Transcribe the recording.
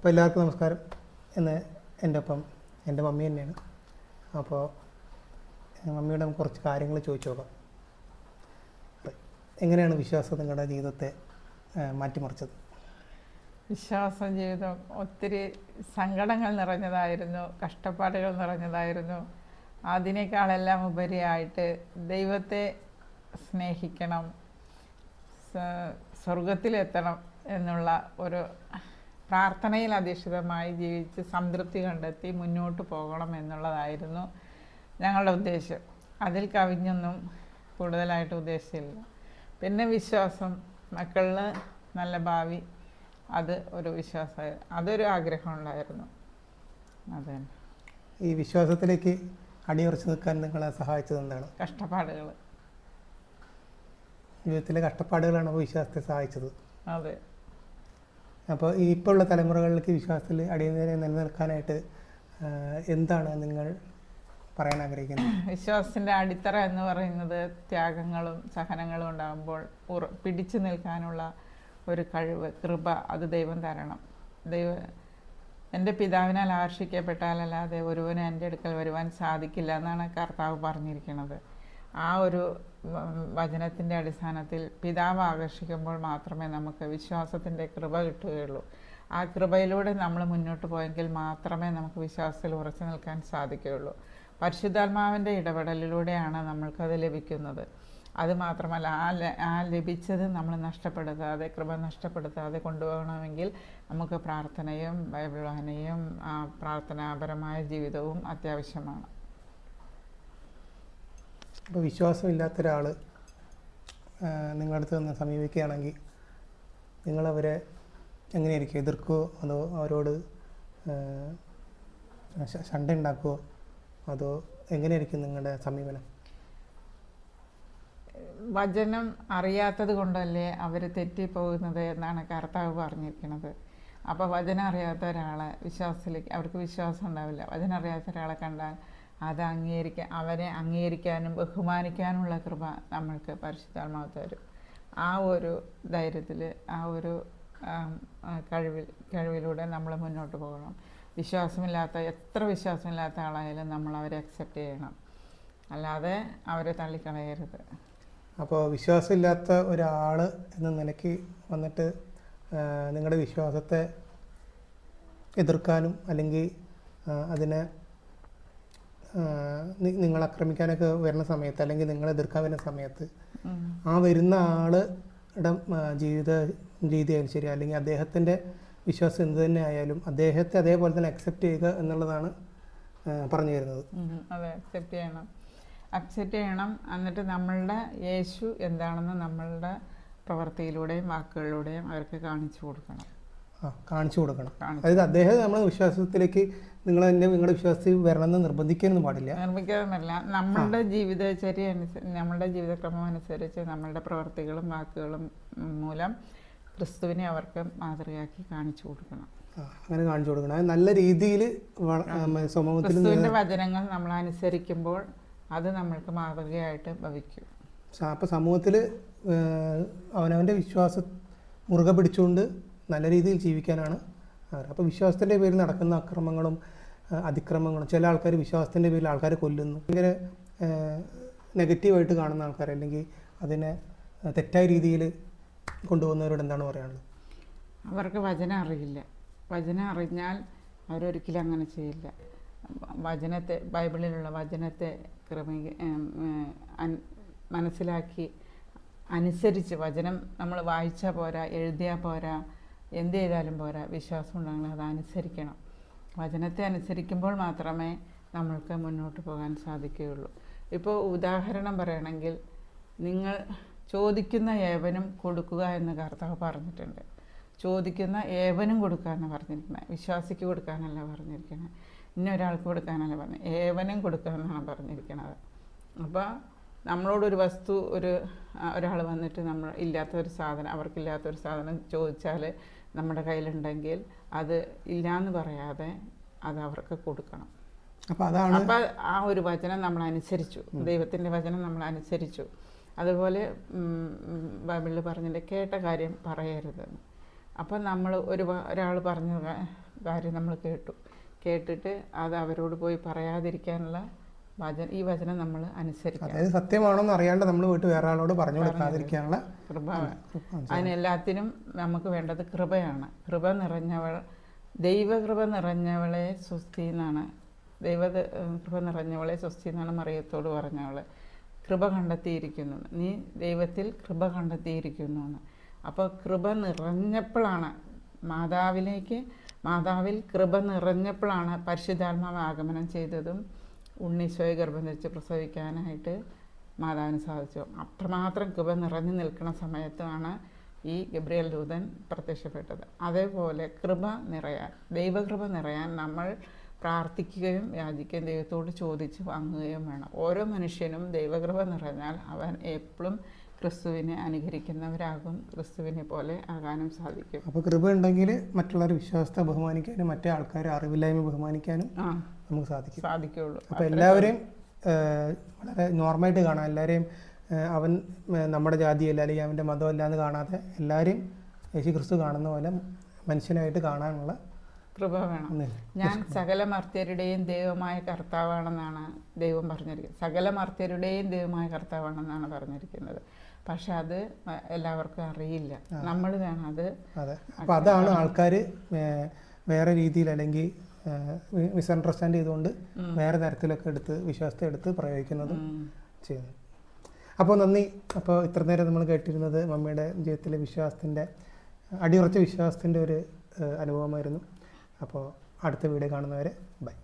അപ്പോൾ എല്ലാവർക്കും നമസ്കാരം. ഇന്ന് എൻ്റെ ഒപ്പം എൻ്റെ മമ്മി തന്നെയാണ്. അപ്പോൾ മമ്മിയോട് നമുക്ക് കുറച്ച് കാര്യങ്ങൾ ചോദിച്ചു നോക്കാം. എങ്ങനെയാണ് വിശ്വാസം നിങ്ങളുടെ ജീവിതത്തെ മാറ്റിമറിച്ചത്? വിശ്വാസ ജീവിതം ഒത്തിരി സങ്കടങ്ങൾ നിറഞ്ഞതായിരുന്നു, കഷ്ടപ്പാടുകൾ നിറഞ്ഞതായിരുന്നു. അതിനേക്കാളെല്ലാം ഉപരിയായിട്ട് ദൈവത്തെ സ്നേഹിക്കണം, സ്വർഗത്തിലെത്തണം എന്നുള്ള ഒരു പ്രാർത്ഥനയിൽ അധിഷ്ഠിതമായി ജീവിച്ച് സംതൃപ്തി കണ്ടെത്തി മുന്നോട്ട് പോകണം എന്നുള്ളതായിരുന്നു ഞങ്ങളുടെ ഉദ്ദേശം. അതിൽ കവിഞ്ഞൊന്നും കൂടുതലായിട്ട് ഉദ്ദേശിച്ചില്ല. പിന്നെ വിശ്വാസം, മക്കളിൽ നല്ല ഭാവി, അത് ഒരു വിശ്വാസമായി, അതൊരു ആഗ്രഹം ഉണ്ടായിരുന്നു. അത് തന്നെ. ഈ വിശ്വാസത്തിലേക്ക് അടിയുറച്ച് നിൽക്കാൻ നിങ്ങളെ സഹായിച്ചത് എന്താണ്? കഷ്ടപ്പാടുകൾ. ജീവിതത്തിലെ കഷ്ടപ്പാടുകളാണ് അപ്പോൾ വിശ്വാസത്തെ സഹായിച്ചത്. അതെ. അപ്പോൾ ഈ ഇപ്പോൾ ഉള്ള തലമുറകളിലേക്ക് വിശ്വാസത്തിൽ അടിയന്തര നിലനിൽക്കാനായിട്ട് എന്താണ് നിങ്ങൾ പറയാൻ ആഗ്രഹിക്കുന്നത്? വിശ്വാസത്തിൻ്റെ അടിത്തറ എന്ന് പറയുന്നത് ത്യാഗങ്ങളും സഹനങ്ങളും ഉണ്ടാകുമ്പോൾ പിടിച്ചു നിൽക്കാനുള്ള ഒരു കഴിവ്, കൃപ, അത് ദൈവം തരണം. എൻ്റെ പിതാവിനാൽ ആകർഷിക്കപ്പെട്ടാലല്ലാതെ ഒരുവന് എൻ്റെ അടുക്കൽ വരുവാൻ സാധിക്കില്ല എന്നാണ് കർത്താവ് പറഞ്ഞിരിക്കുന്നത്. ആ ഒരു വചനത്തിൻ്റെ അടിസ്ഥാനത്തിൽ പിതാവ് ആകർഷിക്കുമ്പോൾ മാത്രമേ നമുക്ക് വിശ്വാസത്തിൻ്റെ കൃപ കിട്ടുകയുള്ളൂ. ആ കൃപയിലൂടെ നമ്മൾ മുന്നോട്ട് പോയെങ്കിൽ മാത്രമേ നമുക്ക് വിശ്വാസത്തിൽ ഉറച്ചു നിൽക്കാൻ സാധിക്കുകയുള്ളൂ. പരിശുദ്ധാത്മാവിൻ്റെ ഇടപെടലിലൂടെയാണ് നമ്മൾക്കത് ലഭിക്കുന്നത്. അതുമാത്രമല്ല, ആ ലഭിച്ചത് നമ്മൾ നഷ്ടപ്പെടുത്താതെ, കൃപ നഷ്ടപ്പെടുത്താതെ കൊണ്ടുപോകണമെങ്കിൽ നമുക്ക് പ്രാർത്ഥനയും ബൈബിൾ വായനയും പ്രാർത്ഥനാപരമായ ജീവിതവും അത്യാവശ്യമാണ്. അപ്പോൾ വിശ്വാസമില്ലാത്ത ഒരാൾ നിങ്ങളുടെ അടുത്ത് നിന്ന് സമീപിക്കുകയാണെങ്കിൽ നിങ്ങളവരെ എങ്ങനെയായിരിക്കും? എതിർക്കുമോ അതോ അവരോട് ശണ്ട ഉണ്ടാക്കുമോ അതോ എങ്ങനെയായിരിക്കും നിങ്ങളുടെ സമീപനം? വചനം അറിയാത്തത് കൊണ്ടല്ലേ അവർ തെറ്റിപ്പോകുന്നത് എന്നാണ് കർത്താവ് പറഞ്ഞിരിക്കുന്നത്. അപ്പോൾ വചനം അറിയാത്ത ഒരാളെ വിശ്വാസത്തിലേക്ക് അവർക്ക് വിശ്വാസം ഉണ്ടാവില്ല. വചനം അറിയാത്ത ഒരാളെ കണ്ടാൽ അത് അവരെ അംഗീകരിക്കാനും ബഹുമാനിക്കാനുള്ള കൃപ നമ്മൾക്ക് പരിശുദ്ധാത്മാവ് തരും. ആ ഒരു ധൈര്യത്തിൽ, ആ ഒരു കഴിവിലൂടെ നമ്മൾ മുന്നോട്ട് പോകണം. എത്ര വിശ്വാസമില്ലാത്ത ആളായാലും നമ്മൾ അവരെ അക്സെപ്റ്റ് ചെയ്യണം, അല്ലാതെ അവരെ തള്ളിക്കളയരുത്. അപ്പോൾ വിശ്വാസമില്ലാത്ത ഒരാൾ എന്ന നിലയ്ക്ക് വന്നിട്ട് നിങ്ങളുടെ വിശ്വാസത്തെ എതിർക്കാനും അല്ലെങ്കിൽ അതിനെ നിങ്ങൾ ആക്രമിക്കാനൊക്കെ വരുന്ന സമയത്ത്, അല്ലെങ്കിൽ നിങ്ങൾ എതിർക്കാൻ വരുന്ന സമയത്ത് ആ വരുന്ന ആളുടെ ജീവിത രീതിയായാലും ശരി, അല്ലെങ്കിൽ അദ്ദേഹത്തിൻ്റെ വിശ്വാസം എന്ത് തന്നെ ആയാലും അദ്ദേഹത്തെ അതേപോലെ തന്നെ അക്സെപ്റ്റ് ചെയ്യുക എന്നുള്ളതാണ് പറഞ്ഞു തരുന്നത്. അതെ, അക്സെപ്റ്റ് ചെയ്യണം. എന്നിട്ട് നമ്മളുടെ യേശു എന്താണെന്ന് നമ്മളുടെ പ്രവൃത്തിയിലൂടെയും വാക്കുകളിലൂടെയും അവർക്ക് കാണിച്ചു കൊടുക്കണം. അതായത് അദ്ദേഹം നമ്മുടെ വിശ്വാസത്തിലേക്ക് നിങ്ങളുടെ വിശ്വാസത്തിൽ വരണമെന്ന് നിർബന്ധിക്കാനൊന്നും പാടില്ല. നമ്മളുടെ ജീവിതചര്യ നമ്മളുടെ ജീവിതക്രമം അനുസരിച്ച് നമ്മളുടെ പ്രവൃത്തികളും വാക്കുകളും മൂലം ക്രിസ്തുവിനെ അവർക്ക് മാതൃകയാക്കി കാണിച്ചു കൊടുക്കണം. അങ്ങനെ കാണിച്ചു കൊടുക്കണം. നല്ല രീതിയിൽ സമൂഹത്തിൽ ക്രിസ്തുവിൻ്റെ വചനങ്ങൾ നമ്മൾ അനുസരിക്കുമ്പോൾ അത് നമ്മൾക്ക് മാതൃകയായിട്ട് ഭവിക്കും. അപ്പോൾ സമൂഹത്തിൽ അവനവൻ്റെ വിശ്വാസം മുറുകെ പിടിച്ചുകൊണ്ട് നല്ല രീതിയിൽ ജീവിക്കാനാണ് അവർ. അപ്പോൾ വിശ്വാസത്തിൻ്റെ പേരിൽ നടക്കുന്ന അക്രമങ്ങളും അതിക്രമങ്ങളും, ചില ആൾക്കാർ വിശ്വാസത്തിൻ്റെ പേരിൽ ആൾക്കാരെ കൊല്ലുന്നു, ഇങ്ങനെ നെഗറ്റീവായിട്ട് കാണുന്ന ആൾക്കാർ, അല്ലെങ്കിൽ അതിനെ തെറ്റായ രീതിയിൽ കൊണ്ടുപോകുന്നവരോട് എന്താണ് പറയാനുള്ളത്? അവർക്ക് വചനം അറിയില്ല. വചനം അറിഞ്ഞാൽ അവരൊരിക്കലും അങ്ങനെ ചെയ്യില്ല. ബൈബിളിലുള്ള വചനത്തെ മനസ്സിലാക്കി അനുസരിച്ച്, വചനം നമ്മൾ വായിച്ചാൽ പോരാ, എഴുതിയാൽ പോരാ, എന്ത് ചെയ്താലും പോരാ, വിശ്വാസം ഉണ്ടെങ്കിൽ അത് അനുസരിക്കണം. വചനത്തെ അനുസരിക്കുമ്പോൾ മാത്രമേ നമ്മൾക്ക് മുന്നോട്ട് പോകാൻ സാധിക്കുകയുള്ളൂ. ഇപ്പോൾ ഉദാഹരണം പറയുകയാണെങ്കിൽ, നിങ്ങൾ ചോദിക്കുന്ന ഏവനും കൊടുക്കുക എന്ന് കർത്താവ് പറഞ്ഞിട്ടുണ്ട്. ചോദിക്കുന്ന ഏവനും കൊടുക്കുക എന്ന് പറഞ്ഞിരിക്കുന്നത്, വിശ്വാസിക്ക് കൊടുക്കാനല്ല പറഞ്ഞിരിക്കുന്നത്, ഇന്നൊരാൾക്ക് കൊടുക്കാനല്ല പറഞ്ഞത്, ഏവനും കൊടുക്കുക എന്നാണ് പറഞ്ഞിരിക്കുന്നത്. അപ്പോൾ നമ്മളോടൊരു വസ്തു ഒരാൾ വന്നിട്ട് ഇല്ലാത്തൊരു സാധനം, അവർക്കില്ലാത്തൊരു സാധനം ചോദിച്ചാൽ നമ്മുടെ കയ്യിലുണ്ടെങ്കിൽ അത് ഇല്ലയെന്ന് പറയാതെ അത് അവർക്ക് കൊടുക്കണം. അപ്പോൾ ആ ഒരു വചനം നമ്മൾ അനുസരിച്ചു, ദൈവത്തിൻ്റെ വചനം നമ്മൾ അനുസരിച്ചു. അതുപോലെ ബൈബിളിൽ പറഞ്ഞിട്ട് കേട്ട കാര്യം പറയരുത്. അപ്പം നമ്മൾ ഒരാൾ പറഞ്ഞ കാര്യം നമ്മൾ കേട്ടിട്ട് അത് അവരോട് പോയി പറയാതിരിക്കാനുള്ള ഈ വചനം നമ്മൾ അനുസരിക്കണം. അതായത് സത്യമാണോന്ന് അറിയാണ്ട് നമ്മൾ പോയിട്ട് വേറെ ആളോട് പറഞ്ഞു കൊടുക്കാതിരിക്കാനുള്ള കൃപ. അതിനെല്ലാത്തിനും നമുക്ക് വേണ്ടത് കൃപയാണ്. ദൈവകൃപ നിറഞ്ഞവളെ സ്വസ്തി എന്നാണ് കൃപ നിറഞ്ഞവളെ സ്വസ്തി എന്നാണ് മറിയത്തോട് പറഞ്ഞവളെ. കൃപ കണ്ടെത്തിയിരിക്കുന്നു, നീ ദൈവത്തിൽ കൃപ കണ്ടെത്തിയിരിക്കുന്നു എന്ന്. അപ്പോൾ കൃപ നിറഞ്ഞപ്പോഴാണ് മാതാവിൽ കൃപ നിറഞ്ഞപ്പോഴാണ് പരിശുദ്ധാത്മാവ് ആഗമനം ചെയ്തതും ഉണ്ണീശോയെ ഗർഭം ധരിച്ച് പ്രസവിക്കാനായിട്ട് മാതാവിന് സാധിച്ചു. അത്രമാത്രം കൃപ നിറഞ്ഞു നിൽക്കുന്ന സമയത്താണ് ഈ ഗബ്രിയേൽ ദൂതൻ പ്രത്യക്ഷപ്പെട്ടത്. അതേപോലെ ദൈവകൃപ നിറയാൻ നമ്മൾ പ്രാർത്ഥിക്കുകയും യാചിക്കുകയും ദൈവത്തോട് ചോദിച്ച് വാങ്ങുകയും വേണം. ഓരോ മനുഷ്യനും ദൈവകൃപ നിറഞ്ഞാൽ അവൻ എപ്പോഴും ക്രിസ്തുവിനെ അനുകരിക്കുന്നവരാകും, ക്രിസ്തുവിനെ പോലെ ആകാനും സാധിക്കും. അപ്പോൾ കൃപ ഉണ്ടെങ്കിൽ മറ്റുള്ളവർ വിശ്വാസത്തെ ബഹുമാനിക്കാനും മറ്റേ ആൾക്കാരെ അറിവില്ലായ്മ ബഹുമാനിക്കാനും നമുക്ക് സാധിക്കുള്ളൂ. അപ്പോൾ എല്ലാവരെയും വളരെ നോർമലായിട്ട് കാണാം. എല്ലാവരെയും അവൻ നമ്മുടെ ജാതിയല്ല അല്ലെങ്കിൽ അവൻ്റെ മതമല്ല എന്ന് കാണാതെ എല്ലാവരെയും യേശു ക്രിസ്തു കാണുന്ന പോലെ മനുഷ്യനായിട്ട് കാണാനുള്ള കൃപ വേണം. ഞാൻ സകല മർത്യരുടെയും ദൈവമായ കർത്താവാണെന്നാണ് ദൈവം പറഞ്ഞിരിക്കുന്നത്. സകല മർത്യരുടെയും ദൈവമായ കർത്താവാണെന്നാണ് പറഞ്ഞിരിക്കുന്നത്. പക്ഷെ അത് എല്ലാവർക്കും അറിയില്ല. നമ്മൾ വേണം അത്. അതെ, അപ്പം അതാണ് ആൾക്കാർ വേറെ രീതിയിൽ അല്ലെങ്കിൽ മിസ്അണ്ടർസ്റ്റാൻഡ് ചെയ്തുകൊണ്ട് വേറെ തരത്തിലൊക്കെ വിശ്വാസത്തെ എടുത്ത് പ്രയോഗിക്കുന്നതും ചെയ്യുന്നത്. അപ്പോൾ നന്ദി. അപ്പോൾ ഇത്ര നേരം നമ്മൾ കേട്ടിരുന്നത് മമ്മിയുടെ ജീവിതത്തിലെ വിശ്വാസത്തിൻ്റെ അടിയുറച്ച വിശ്വാസത്തിൻ്റെ ഒരു അനുഭവമായിരുന്നു. അപ്പോൾ അടുത്ത വീഡിയോ കാണുന്നവരെ ബൈ.